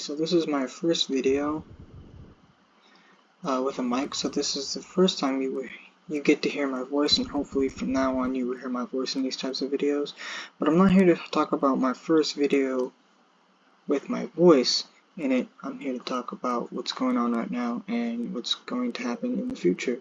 So this is my first video with a mic, so this is the first time you get to hear my voice, and hopefully from now on you will hear my voice in these types of videos. But I'm not here to talk about my first video with my voice in it. I'm here to talk about what's going on right now and what's going to happen in the future.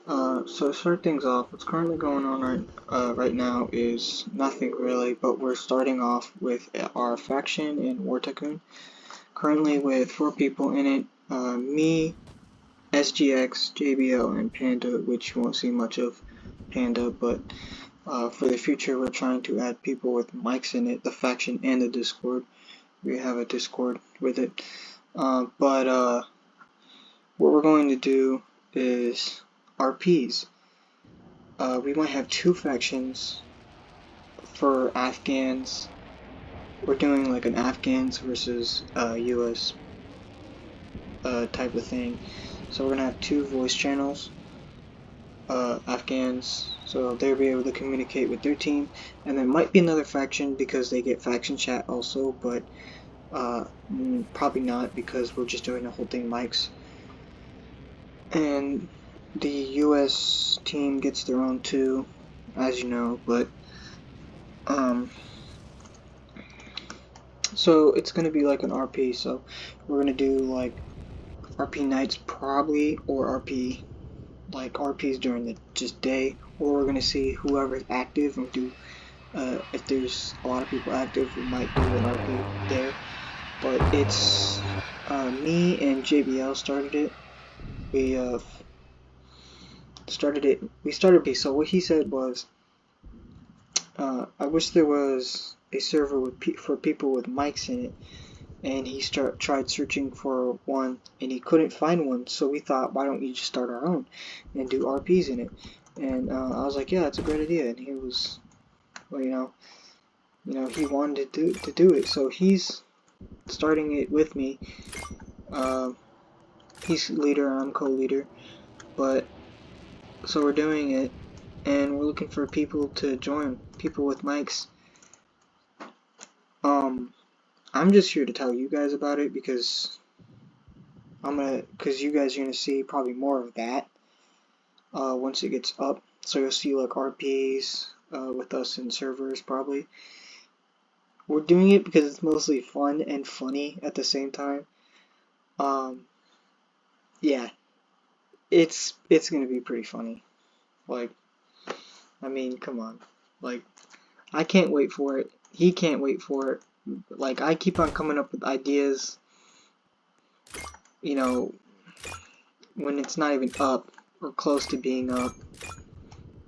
So to start things off, what's currently going on right now is nothing really, but we're starting off with our faction in War Tycoon. Currently with 4 people in it, me, SGX, JBL, and Panda, which you won't see much of Panda, but for the future we're trying to add people with mics in it, the faction and the Discord. We have a Discord with it. What we're going to do is RPs. We might have 2 factions for Afghans. We're doing like an Afghans versus US type of thing. So we're gonna have 2 voice channels, Afghans, so they'll be able to communicate with their team, and there might be another faction because they get faction chat also, but probably not because we're just doing the whole thing mics. And the US team gets their own too, as you know, but so it's gonna be like an RP, so we're gonna do like RP nights probably, or RPs during the just day, or we're gonna see whoever's active and do if there's a lot of people active, we might do an RP there. But it's me and JBL started it. We started B. So what he said was, I wish there was a server for people with mics in it. And he tried searching for one, and he couldn't find one. So we thought, why don't we just start our own and do RPs in it? And I was like, yeah, that's a great idea. And he was, well, you know, he wanted to do it. So he's starting it with me. He's leader, and I'm co-leader. But so we're doing it, and we're looking for people to join, people with mics. I'm just here to tell you guys about it because you guys are gonna see probably more of that once it gets up. So you'll see like RPs with us in servers probably. We're doing it because it's mostly fun and funny at the same time. Yeah, it's gonna be pretty funny. Like, I mean, come on. Like, I can't wait for it. He can't wait for it. Like, I keep on coming up with ideas, you know, when it's not even up or close to being up.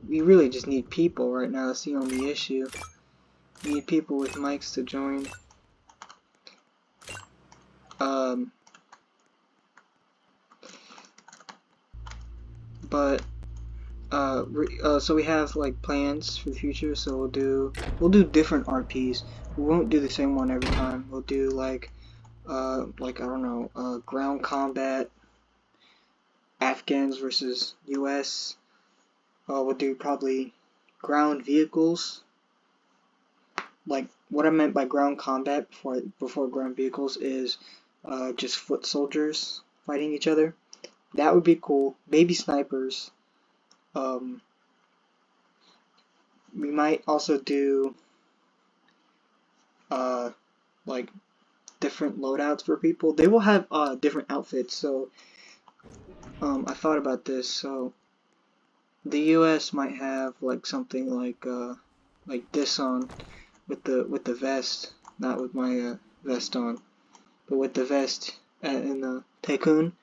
We really just need people right now. That's the only issue. We need people with mics to join. So we have like plans for the future. So we'll do different RPs. We won't do the same one every time. We'll do like I don't know, ground combat, Afghans versus US. We'll do probably ground vehicles. Like, what I meant by ground combat before ground vehicles is just foot soldiers fighting each other. That would be cool. Maybe snipers. We might also do like different loadouts for people. They will have different outfits. So I thought about this. So the US might have like something like this on with the vest, not with my vest on, but with the vest in the Tycoon.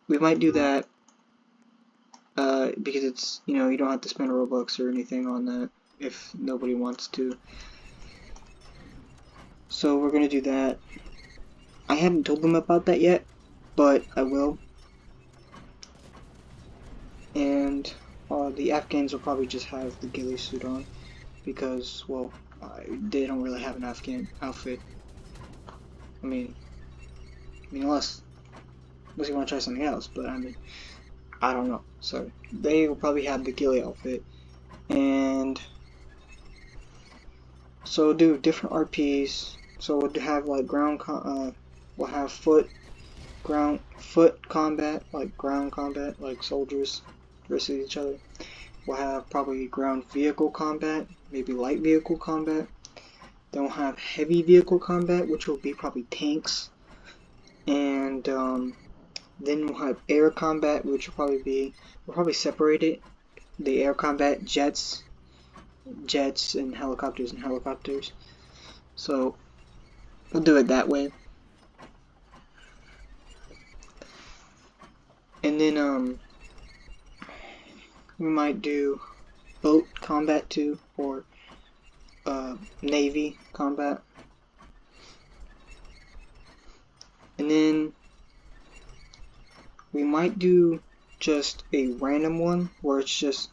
We might do that because it's, you know, you don't have to spend Robux or anything on that if nobody wants to. So we're gonna do that. I haven't told them about that yet, but I will. And the Afghans will probably just have the ghillie suit on because, well, they don't really have an Afghan outfit. I mean, unless you want to try something else, but I mean, I don't know. So they will probably have the ghillie outfit, and so we'll do different RPs. So we'll have like we'll have foot combat, like ground combat, like soldiers versus each other. We'll have probably ground vehicle combat, maybe light vehicle combat. Then we'll have heavy vehicle combat, which will be probably tanks. And then we'll have air combat, which will probably be, we'll probably separate it. The air combat, jets and helicopters. So we'll do it that way. And then we might do boat combat too, or navy combat. And then we might do just a random one where it's just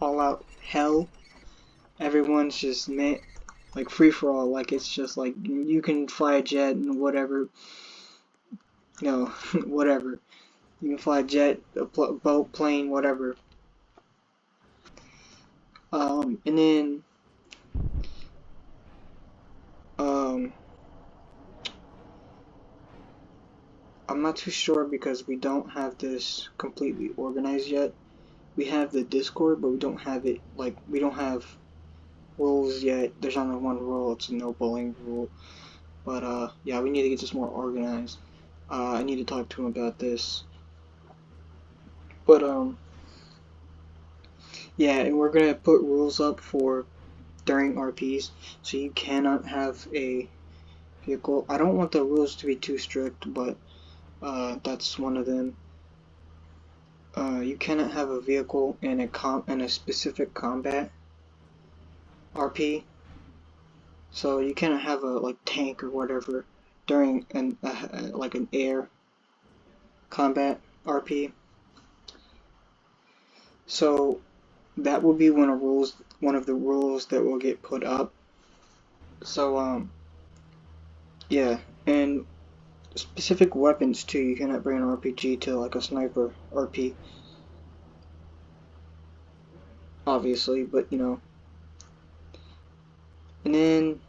all out hell. Everyone's just like free for all, like it's just like you can fly a jet and whatever. No, whatever. You can fly a jet, a boat, plane, whatever. And then I'm not too sure because we don't have this completely organized yet. We have the Discord, but we don't have it, like, we don't have rules yet. There's only one rule, it's a no bullying rule. But, yeah, we need to get this more organized. I need to talk to him about this. But, yeah, and we're gonna put rules up for during RPs, so you cannot have a vehicle. I don't want the rules to be too strict, but that's one of them. You cannot have a vehicle in a specific combat RP. So you cannot have a like tank or whatever during like an air combat RP. So that will be one of the rules that will get put up. So yeah, and specific weapons too. You cannot bring an RPG to like a sniper RP, obviously, but you know. And then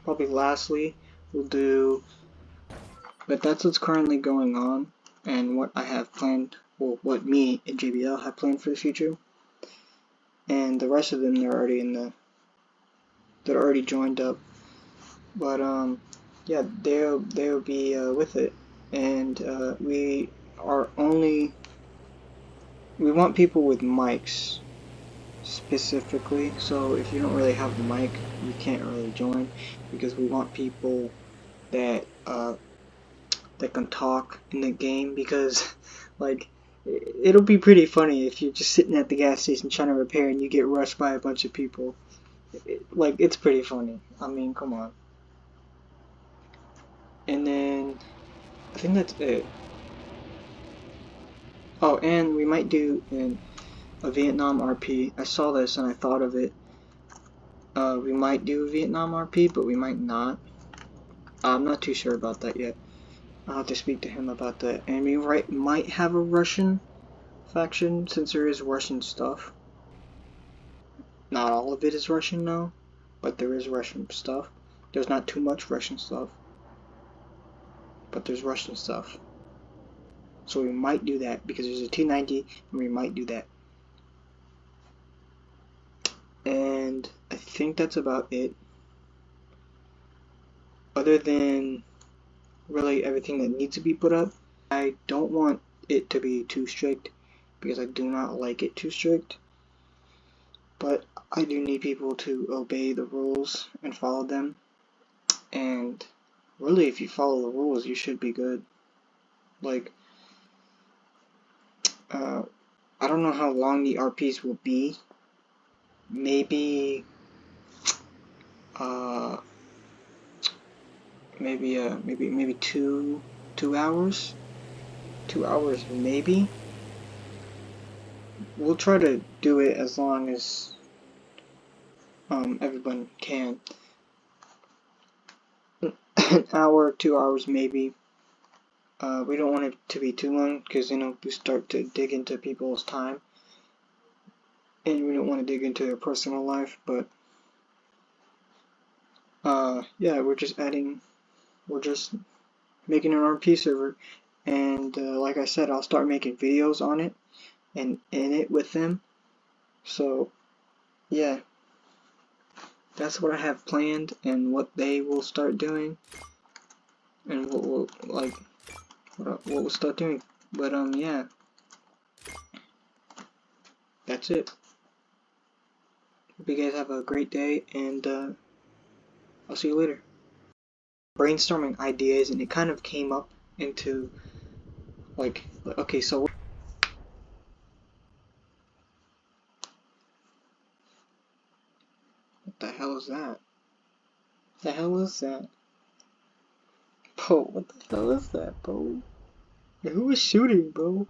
probably lastly we'll do, but that's what's currently going on and what I have planned, well, what me and JBL have planned for the future. And the rest of them, they're already joined up. But yeah, they'll be with it. And we want people with mics specifically. So if you don't really have the mic, you can't really join, because we want people that that can talk in the game, because like it'll be pretty funny if you're just sitting at the gas station trying to repair and you get rushed by a bunch of people. Like, it's pretty funny. I mean, come on. And then I think that's it. Oh, and we might do a Vietnam RP. I saw this and I thought of it. We might do a Vietnam RP, but we might not. I'm not too sure about that yet. I'll have to speak to him about that. And we might have a Russian faction, since there is Russian stuff. Not all of it is Russian, though, but there is Russian stuff. There's not too much Russian stuff, but there's Russian stuff. So we might do that, because there's a T90, and we might do that. And I think that's about it. Other than really everything that needs to be put up, I don't want it to be too strict, because I do not like it too strict. But I do need people to obey the rules and follow them. And really, if you follow the rules, you should be good. Like, I don't know how long the RPs will be. Maybe, maybe 2 hours. 2 hours, maybe. We'll try to do it as long as everyone can. An hour, 2 hours, maybe. We don't want it to be too long, because we start to dig into people's time, and we don't want to dig into their personal life. But yeah, we're just making an RP server, and like I said, I'll start making videos on it and in it with them. So yeah, that's what I have planned and what they will start doing, and what we'll start doing. But yeah, that's it. Hope you guys have a great day, and I'll see you later. Brainstorming ideas, and it kind of came up into like, okay, so what the hell is that? What the hell is that? Bro, what the hell is that, bro? Who is shooting, bro?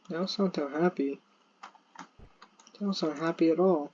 They don't sound too happy. They don't sound happy at all.